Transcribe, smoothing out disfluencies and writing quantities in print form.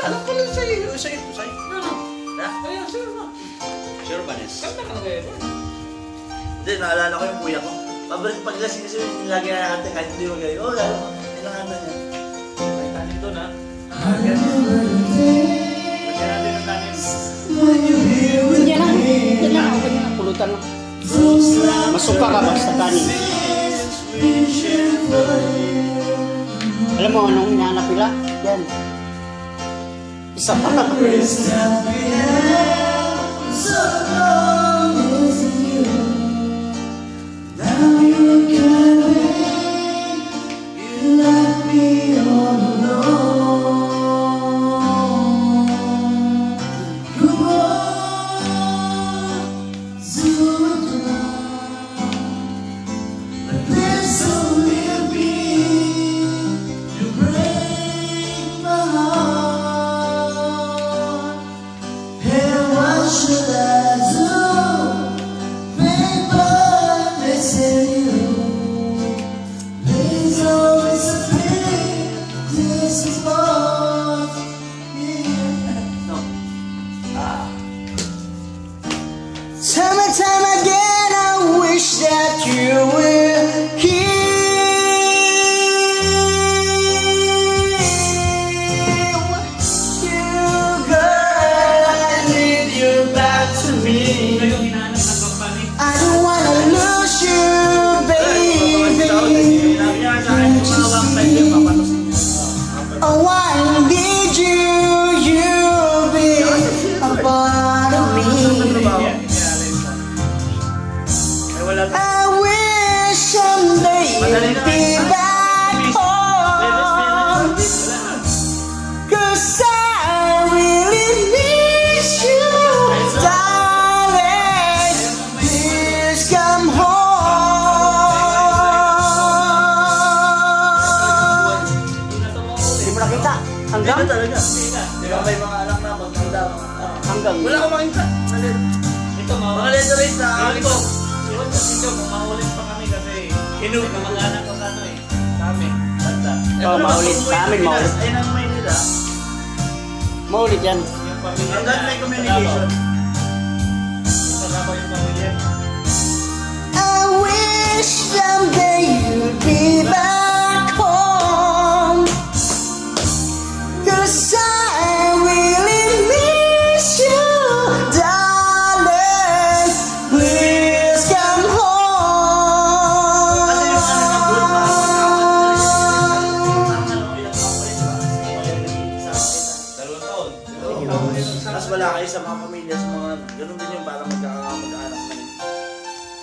alam ko lang sa'yo. Sa'yo. Ano? Ha? Ayun, sure ba? Sure ba, Nes? Kanta ka na kayo ba? Hindi, naalala ko yung kuya ko. Pabalik paglasing kasi lagi na natin kahit hindi magaling. Oh, lalo ko. Inangatan niya. May tanin doon ha. Lagyan natin ang tanin. Yan lang, okay na, pulutan lang. Masuka ka basta kanin. Alam mo anong hinahanap nila? Yan. Isa pa. Time and time again, I wish that you were here. You, girl, I need you back to Ito me. yung hinahanap ng company. I don't wanna lose you, baby. Oh, I need you, you'll be a part of me. I wish someday you'd be back home, 'cause I really miss you, darling. Please come home. Hindi mo nakita. Hanggang Hanggang? talaga. Di ba may mga anak na magtanda. Hanggang. Wala akong makita. Ito, Mga letterate na Iwan ko. Iwan ko dito kung maulit pa kami kasi may kamag-anak ko sa ano eh. Sa amin. Banda. Oh, maulit. Sa amin, maulit. Ayun ang Maynila. Maulit yan. Yung pamilya Hanggang may communication. Sa Davao yung pamilya. I wish someday you'd be back home, 'cause I really miss you, darling. Please come home. Dalawang taon. Mas wala kayo sa mga pamilya, sa mga ganun din yung parang magkakaanak